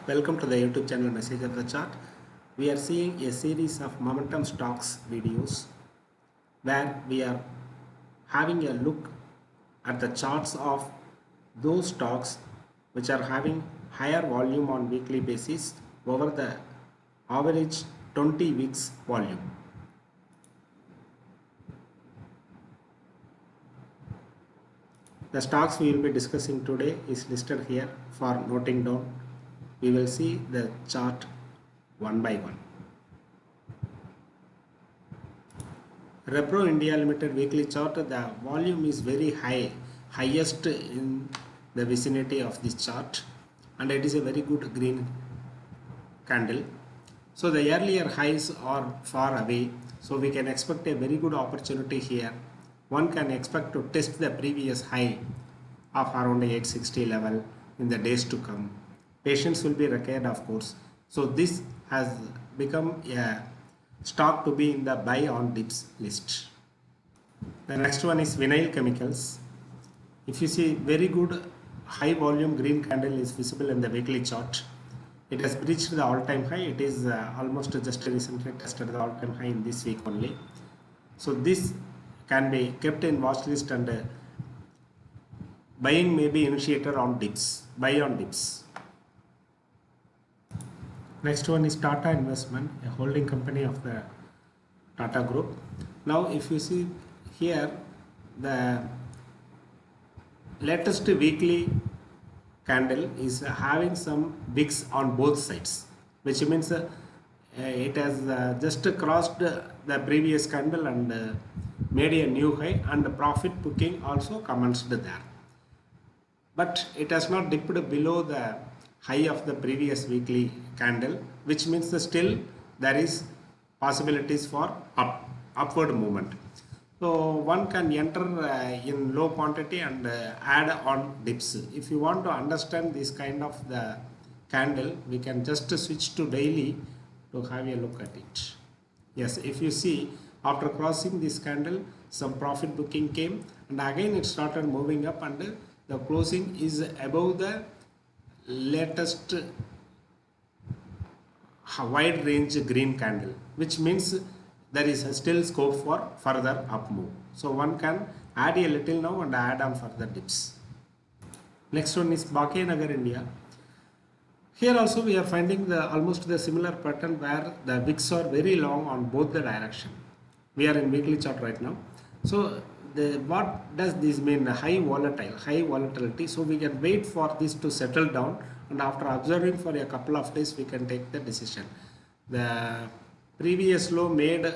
Welcome to the YouTube channel Message of the Chart. We are seeing a series of momentum stocks videos where we are having a look at the charts of those stocks which are having higher volume on weekly basis over the average 20 weeks volume. The stocks we will be discussing today is listed here for noting down. We will see the chart one by one. Repro India Limited weekly chart, the volume is very high, highest in the vicinity of this chart, and it is a very good green candle. So the earlier highs are far away, so we can expect a very good opportunity here. One can expect to test the previous high of around 860 level in the days to come. Patience will be required, of course. So this has become a stock to be in the buy on dips list. The next one is vinyl chemicals. If you see, very good high volume green candle is visible in the weekly chart. It has breached the all-time high. It is almost just recently tested the all-time high in this week only. So this can be kept in watch list, and buying may be initiated on dips, buy on dips. Next one is Tata Investment, a holding company of the Tata Group. Now if you see here, the latest weekly candle is having some wicks on both sides, which means it has just crossed the previous candle and made a new high, and the profit booking also commenced there. But it has not dipped below the high of the previous weekly candle, which means that still there is possibilities for upward movement. So one can enter in low quantity and add on dips. If you want to understand this kind of the candle, we can just switch to daily to have a look at it. Yes, if you see, after crossing this candle, some profit booking came, and again it started moving up, and the closing is above the latest wide range green candle, which means there is still scope for further up move. So one can add a little now and add on further dips. Next one is Bhakya India. Here also we are finding the almost the similar pattern where the wicks are very long on both the direction. We are in weekly chart right now. So what does this mean? High volatility. So we can wait for this to settle down, and after observing for a couple of days we can take the decision. The previous low made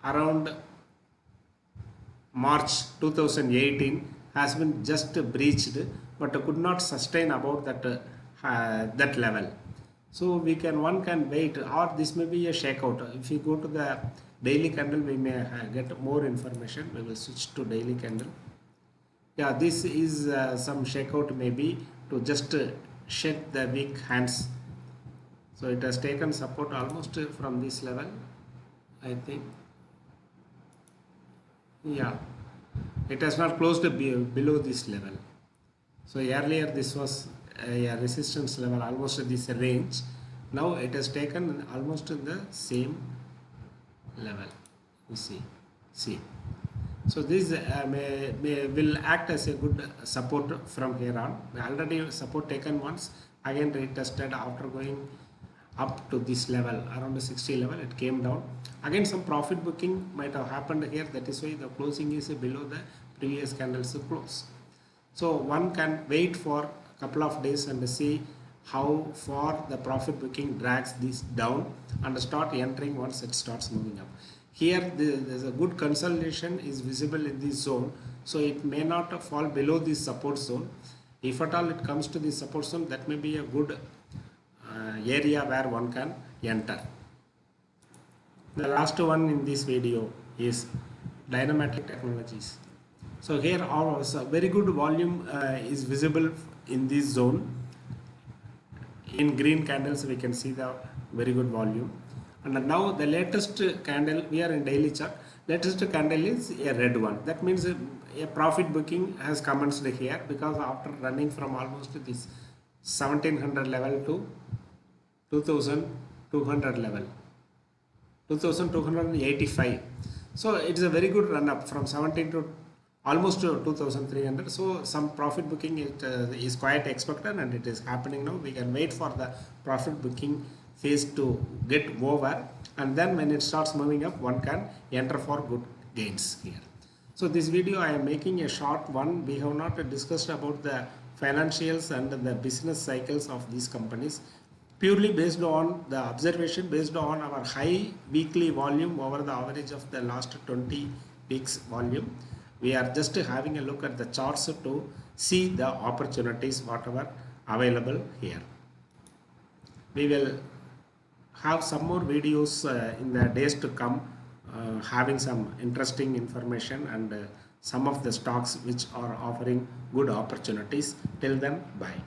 around March 2018 has been just breached, but could not sustain about that level. So one can wait, or this may be a shakeout. If you go to the daily candle, we may get more information. We will switch to daily candle. Yeah, this is some shakeout maybe to just shake the weak hands. So it has taken support almost from this level, I think. Yeah, it has not closed below this level. So earlier this was a resistance level, almost this range. Now it has taken almost the same level. You see. So this will act as a good support from here on. We already support taken once, again retested after going up to this level around the 60 level. It came down again. Some profit booking might have happened here. That is why the closing is below the previous candle's close. So one can wait for a couple of days and see how far the profit booking drags this down, and start entering once it starts moving up. Here there's a good consolidation is visible in this zone, so it may not fall below this support zone. If at all it comes to this support zone, that may be a good area where one can enter. The last one in this video is Dynamatic Technologies. So here also very good volume is visible in this zone. In green candles we can see the very good volume, and now the latest candle, we are in daily chart, latest candle is a red one. That means a profit booking has commenced here, because after running from almost this 1700 level to 2200 level, 2285. So it's a very good run up from 17 to almost to 2300. So some profit booking is quite expected, and it is happening now. We can wait for the profit booking phase to get over, and then when it starts moving up, one can enter for good gains here. So this video I am making a short one. We have not discussed about the financials and the business cycles of these companies, purely based on the observation, based on our high weekly volume over the average of the last 20 weeks volume. We are just having a look at the charts to see the opportunities whatever available here. We will have some more videos in the days to come, having some interesting information and some of the stocks which are offering good opportunities. Till then, bye.